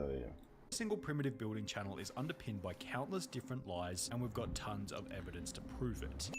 da vidim. Single primitive building channel is underpinned by countless different lies, and we've got tons of evidence to prove it.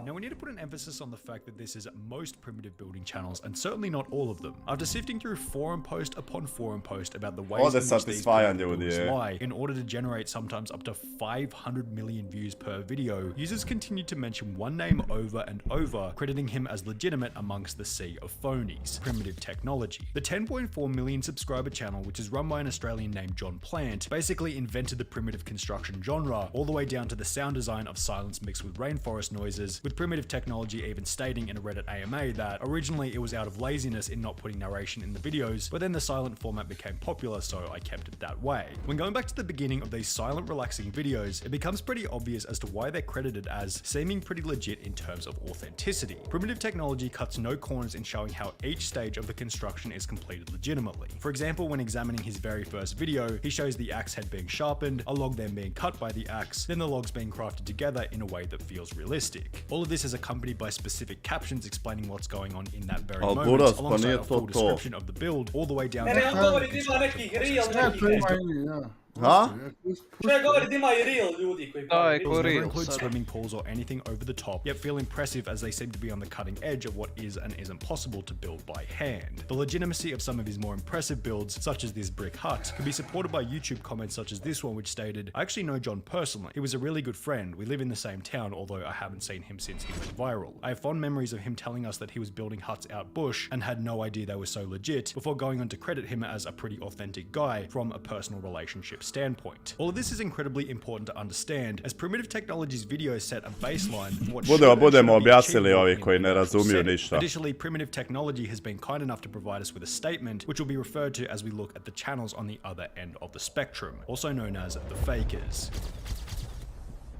Now we need to put an emphasis on the fact that this is most primitive building channels, and certainly not all of them. After sifting through forum post upon forum post about the ways in which these buildings lie, in order to generate sometimes up to 500 million views per video, users continued to mention one name over and over, crediting him as legitimate amongst the sea of phonies: Primitive Technology. The 10.4 million subscriber channel, which is run by an Australian named John Plant, basically invented the primitive construction genre, all the way down to the sound design of silence mixed with rainforest noises, with Primitive Technology even stating in a Reddit AMA that originally it was out of laziness in not putting narration in the videos, but then the silent format became popular, so I kept it that way. When going back to the beginning of these silent relaxing videos, it becomes pretty obvious as to why they're credited as seeming pretty legit in terms of authenticity. Primitive Technology cuts no corners in showing how each stage of the construction is completed legitimately. For example, when examining his very first video, he shows the axe head being sharpened, a log then being cut by the axe, then the logs being crafted together in a way that feels realistic. All of this is accompanied by specific captions explaining what's going on in that very moment, alongside a full description of the build, all the way down to Ha? Šta govori da ima i real ljudi koji pravi. It never includes swimming pools or anything over the top, yet feel impressive as they seem to be on the cutting edge of what is and isn't possible to build by hand. The legitimacy of some of his more impressive builds, such as this brick hut, can be supported by YouTube comments such as this one, which stated, "I actually know John personally. He was a really good friend. We live in the same town, although I haven't seen him since he went viral. I have fond memories of him telling us that he was building huts out bush and had no idea they were so legit, before going on to credit him as a pretty authentic guy from a personal relationship standpoint." All of this is incredibly important to understand, as Primitive Technology's videos set a baseline of what budemo objasnili ovi koji ne razumiju ništa. Additionally, Primitive Technology has been kind enough to provide us with a statement, which will be referred to as we look at the channels on the other end of the spectrum, also known as the fakers.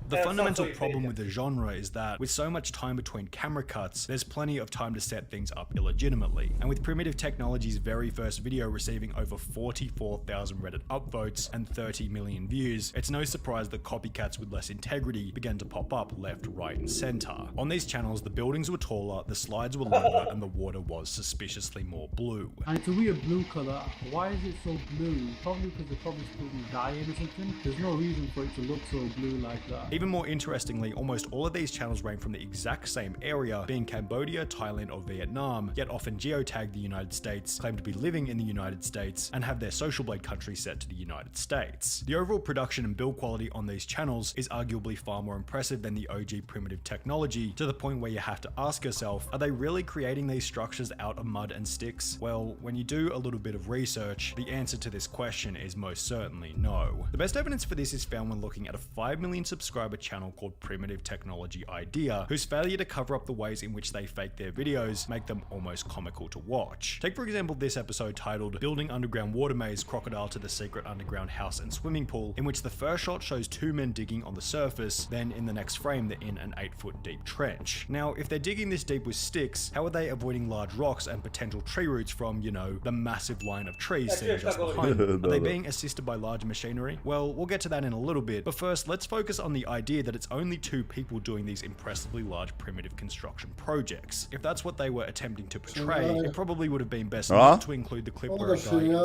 The fundamental problem with the genre is that, with so much time between camera cuts, there's plenty of time to set things up illegitimately. And with Primitive Technology's very first video receiving over 44,000 Reddit upvotes and 30 million views, it's no surprise that copycats with less integrity began to pop up left, right, and center. On these channels, the buildings were taller, the slides were longer, and the water was suspiciously more blue. And it's a weird blue color. Why is it so blue? Probably because they're probably spilling dye in or something. There's no reason for it to look so blue like that. Even more interestingly, almost all of these channels range from the exact same area, being Cambodia, Thailand, or Vietnam, yet often geotag the United States, claim to be living in the United States, and have their social blade country set to the United States. The overall production and build quality on these channels is arguably far more impressive than the OG Primitive Technology, to the point where you have to ask yourself, are they really creating these structures out of mud and sticks? Well, when you do a little bit of research, the answer to this question is most certainly no. The best evidence for this is found when looking at a 5 million subscriber channel called Primitive Technology Idea, whose failure to cover up the ways in which they fake their videos make them almost comical to watch. Take for example this episode titled "Building Underground Water Maze Crocodile to the Secret Underground House and Swimming Pool," in which the first shot shows two men digging on the surface, then in the next frame they're in an 8-foot deep trench. Now, if they're digging this deep with sticks, how are they avoiding large rocks and potential tree roots from, you know, the massive line of trees seen just behind them? Are they being assisted by large machinery? Well, we'll get to that in a little bit, but first let's focus on the idea that it's only two people doing these impressively large primitive construction projects. If that's what they were attempting to portray, it probably would have been best not to include the clip where a guy working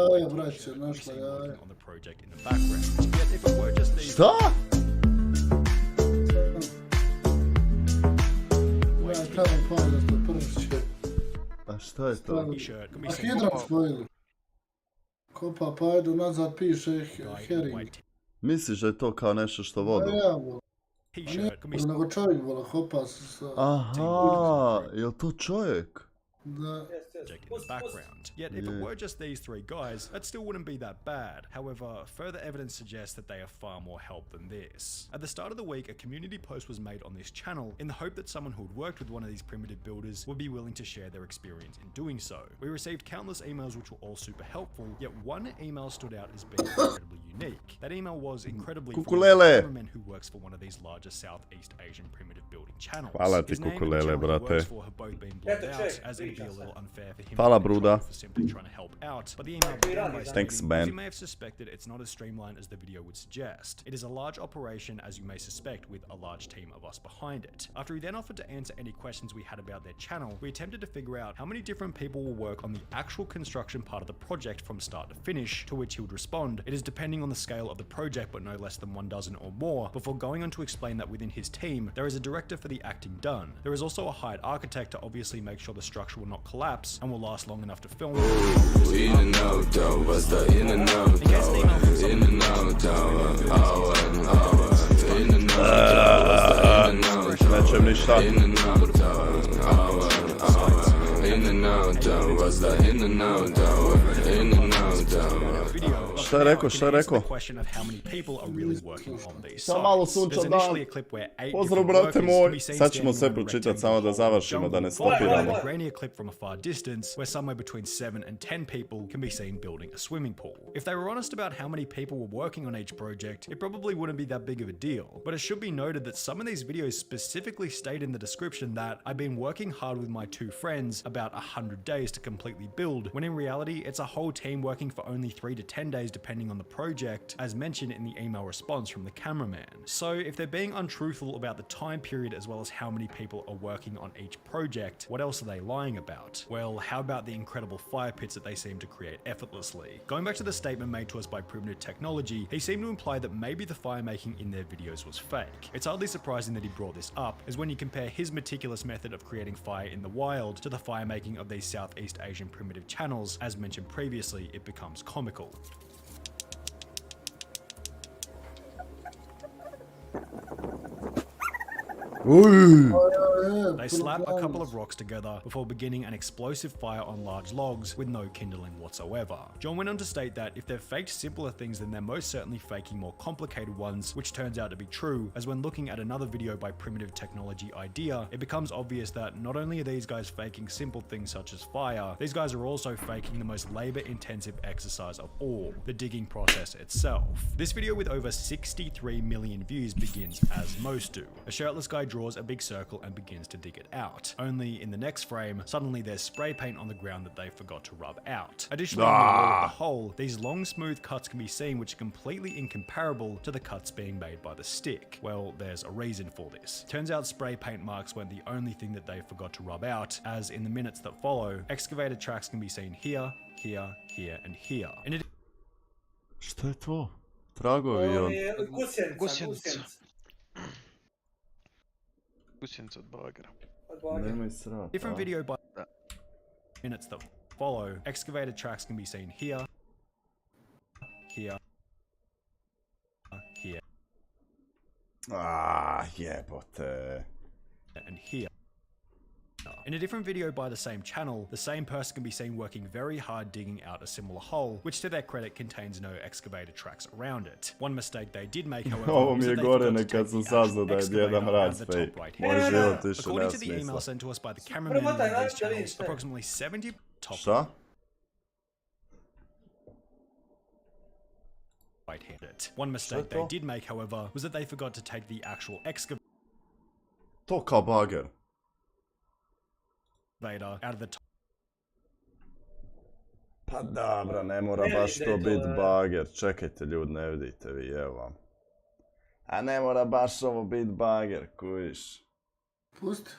on the project in the background. Yet if it were just these... A šta je to? Kopa, pa ajde nazad piše herring. Misliš da je to kao nešto što vodu? Nego čovjek vola kopa sa... Aha, je li to čovjek? Da. In the background. Yet if it were just these three guys, that still wouldn't be that bad. However, further evidence suggests that they are far more help than this. At the start of the week, a community post was made on this channel in the hope that someone who had worked with one of these primitive builders would be willing to share their experience in doing so. We received countless emails which were all super helpful, yet one email stood out as being incredibly unique. That email was incredibly Kukulele. cameraman who works for one of these larger Southeast Asian primitive building channels. Hvala ti, His name and the Kukulele, channel he brate. works for have both been blown Eto, out, ček, as it'd be a priča se. little unfair for him Hvala, to be in Bruda. trouble for simply trying to help out. But the email began by Thanks, stating, man. as you may have suspected, it's not as streamlined as the video would suggest. It is a large operation, as you may suspect, with a large team of us behind it. After he then offered to answer any questions we had about their channel, we attempted to figure out how many different people will work on the actual construction part of the project from start to finish, to which he would respond, it is depending on the scale of the project but no less than 1 dozen or more, before going on to explain that within his team, there is a director for the acting done. There is also a hired architect to obviously make sure the structure will not collapse and will last long enough to film. In and out tower, the in and out tower, in and out tower, in and out tower, Nećem ništa. in and out tower, in and out tower, the in and out tower, in and out tower. Šta je rekao, šta je rekao? Samo malo sunčan dan. Pozdrav, brate moj. Sad ćemo sve pročitati, samo da završimo, da ne stopiramo. Grainy a clip from a far distance where somewhere between 7 and 10 people can be seen building a swimming pool. If they were honest about how many people were working on each project, it probably wouldn't be that big of a deal. But it should be noted that some of these videos specifically state in the description that I've been working hard with my 2 friends about 100 days to completely build, when in reality it's a whole team working for only 3 to 10 days depending on the project, as mentioned in the email response from the cameraman. So if they're being untruthful about the time period as well as how many people are working on each project, what else are they lying about? Well, how about the incredible fire pits that they seem to create effortlessly? Going back to the statement made to us by Primitive Technology, he seemed to imply that maybe the fire making in their videos was fake. It's hardly surprising that he brought this up, as when you compare his meticulous method of creating fire in the wild to the fire making of these Southeast Asian primitive channels, as mentioned previously, it becomes comical. They slap a couple of rocks together before beginning an explosive fire on large logs with no kindling whatsoever. John went on to state that if they've faked simpler things, then they're most certainly faking more complicated ones, which turns out to be true, as when looking at another video by Primitive Technology Idea, it becomes obvious that not only are these guys faking simple things such as fire, these guys are also faking the most labor-intensive exercise of all, the digging process itself. This video with over 63 million views begins as most do. A shirtless guy draws a big circle and begins to dig it out. Only in the next frame, suddenly there's spray paint on the ground that they forgot to rub out. Additionally, on the wall of the hole, these long smooth cuts can be seen which are completely incomparable to the cuts being made by the stick. Well, there's a reason for this. Turns out spray paint marks weren't the only thing that they forgot to rub out, as in the minutes that follow, excavated tracks can be seen here, here, here, and here. Šta je to? Tragovi on. Gusjenica. Gusjenica od bagera. Nemoj srat. Different video by minutes that follow, excavated tracks can be seen here, here, here, Jebote. and here. In a different video by the same channel, the same person can be seen working very hard digging out a similar hole, which to their credit contains no excavated tracks around it. One mistake they did make, however, Ovo was mi je that they forgot gore to nekad take sam the actual saznao da je excavator Djeda out Mraz of the fake. top right Moj hand. život više According nema to the email smisla. sent to us by the cameraman on Premotaj, these da channels, vidiš, ne. approximately 70 top Šta? right-handed. One mistake they did make, however, was that they forgot to take the actual excavator To kao bager. out of the top. Pa dobra, ne mora baš to bit bager. Čekajte ljudi, ne vidite vi, evo vam. A ne mora baš ovo bit bager, kujiš. Pusti.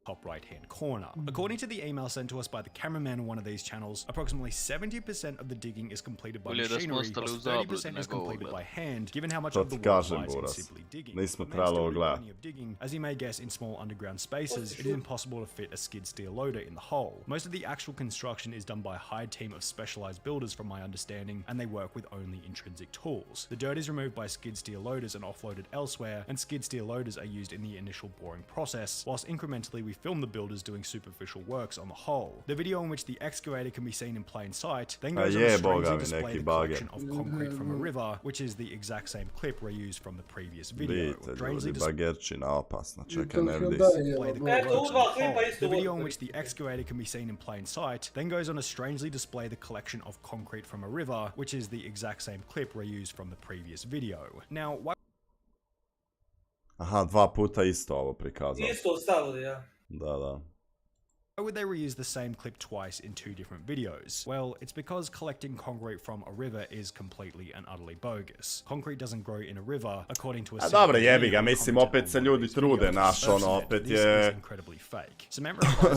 Top right hand corner. According to the email sent to us by the cameraman on one of these channels, approximately 70% of the digging is completed by Bolje da smo machinery, ostali u whilst 30% zabludi is nego completed by hand, given how much To of the ti work kažem, lies in Boras. simply digging. Nismo There may trebali still ovo be gledat. plenty of digging. As you may guess, in small underground spaces, it is impossible to fit a skid steer loader in the hole. Most of the actual construction is done by a hired team of specialized builders from my understanding, and they work with only intrinsic tools. The dirt is removed by skid steer loaders and offloaded elsewhere, and skid steer loaders are used in the initial boring process, whilst incrementally we filmed the builders doing superficial works on the hull. The video in which the excavator can be seen in plain sight then goes on to strangely display the collection of concrete from a river, which is the exact same clip reused from the previous video. Vidite, ljudi, bagerčina opasna, čekaj, ne vidi se. The video in which the excavator can be seen in plain sight then goes on to strangely display the collection of concrete from a river, which is the exact same clip reused from the previous video. Now, why... Aha, dva puta isto ovo prikazao. Isto stavili, ja. Da. Why would they reuse the same clip twice in two different videos? Well, it's because collecting concrete from a river is completely and utterly bogus. Concrete doesn't grow in a river, according to a... dobro, jebi ga, mislim, opet se ljudi trude, naš, ono, opet je...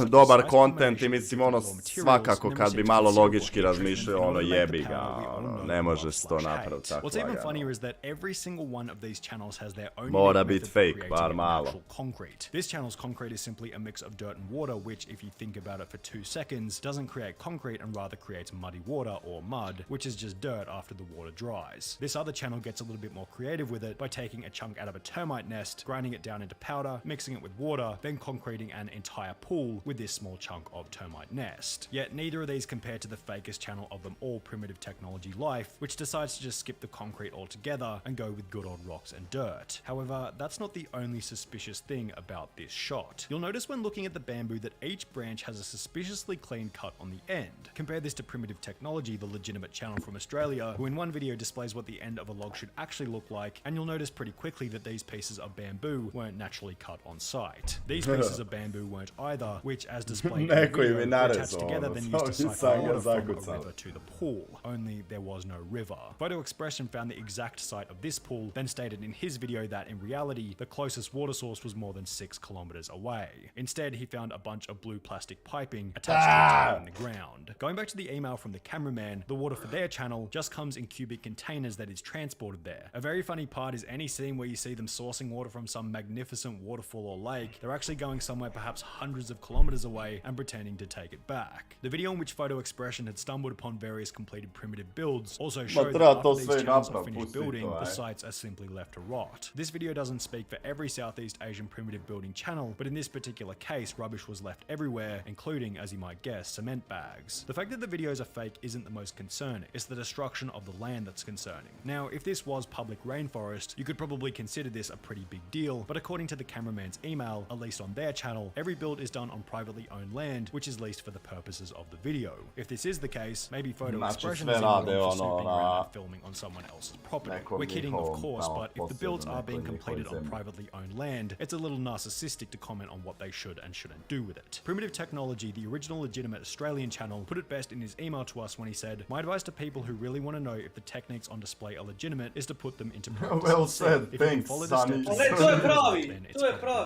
dobar content i mislim, ono, svakako kad bi malo logički razmišljao, ono, jebi ga, ono, ne možeš to napraviti tako What's even lagano. funnier is that every single one of these channels has their own Mora method bit for fake, creating bar an malo. actual concrete. This channel's concrete is simply a mix of dirt and water, which, if you think about it for 2 seconds, doesn't create concrete and rather creates muddy water or mud, which is just dirt after the water dries. This other channel gets a little bit more creative with it by taking a chunk out of a termite nest, grinding it down into powder, mixing it with water, then concreting an entire pool with this small chunk of termite nest. Yet neither of these compare to the fakest channel of them all, Primitive Technology Life, which decides to just skip the concrete altogether and go with good old rocks and dirt. However, that's not the only suspicious thing about this shot. You'll notice when looking at the bamboo that each branch has a suspiciously clean cut on the end. Compare this to Primitive Technology, the legitimate channel from Australia, who in one video displays what the end of a log should actually look like, and you'll notice pretty quickly that these pieces of bamboo weren't naturally cut on site. These pieces of bamboo weren't either, which, as displayed in the video, were attached together then used to siphon water from a river to the pool. Only there was no river. Photo Expression found the exact site of this pool, then stated in his video that in reality, the closest water source was more than 6 kilometers away. Instead, he found a bunch of blue plastic piping attached to a tile in the ground. Going back to the email from the cameraman, the water for their channel just comes in cubic containers that is transported there. A very funny part is any scene where you see them sourcing water from some magnificent waterfall or lake, they're actually going somewhere perhaps hundreds of kilometers away and pretending to take it back. The video in which Photo Expression had stumbled upon various completed primitive builds also showed that after these channels are finished building, the sites are simply left to rot. This video doesn't speak for every Southeast Asian primitive building channel, but in this particular case, rubbish was left everywhere, including, as you might guess, cement bags. The fact that the videos are fake isn't the most concerning, it's the destruction of the land that's concerning. Now, if this was public rainforest, you could probably consider this a pretty big deal, but according to the cameraman's email, at least on their channel, every build is done on privately owned land, which is leased for the purposes of the video. If this is the case, maybe Photo Expression is involved for snooping around and filming on someone else's property. We're kidding, of course, but if the builds are being completed on privately owned land, it's a little narcissistic to comment on what they should and shouldn't do with it. Primitive Technology, the original legitimate Australian channel, put it best in his email to us when he said, "My advice to people who really want to know if the techniques on display are legitimate is to put them into practice." Well said, thanks, Sonny.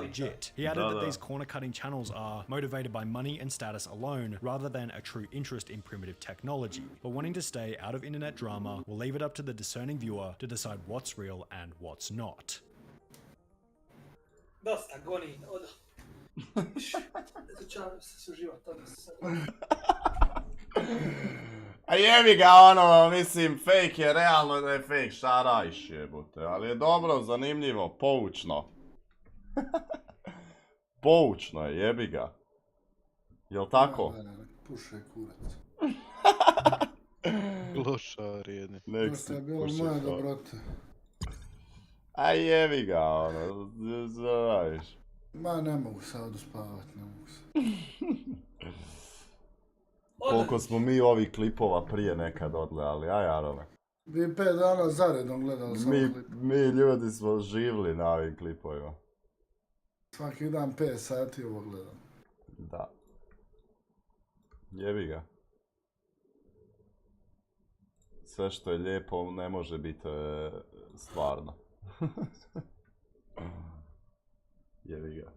Legit. He added that these corner cutting channels are motivated by money and status alone, rather than a true interest in primitive technology. But wanting to stay out of internet drama will leave it up to the discerning viewer to decide what's real and what's not. Dosta, goni, odo. A jebi ga, ono, mislim, fake je realno da je fake, šta radiš jebote, ali je dobro, zanimljivo, poučno. Poučno je, jebi ga. Jel tako? Puše kurac. Lošari jedni. Nek Dosta je si bilo puši moje to. dobrote. A jebi ga, ono, šta radiš? Ma ne mogu sad uspavat, ne mogu sad. Koliko smo mi ovih klipova prije nekad odgledali, aj Arome? Vi 5 dana zaredom gledali sam klip. Mi ljudi smo živli na ovim klipovima. Svaki dan 5 sati ovo gledam. Da. Jebi ga. Sve što je lijepo ne može biti stvarno. Jebi ga.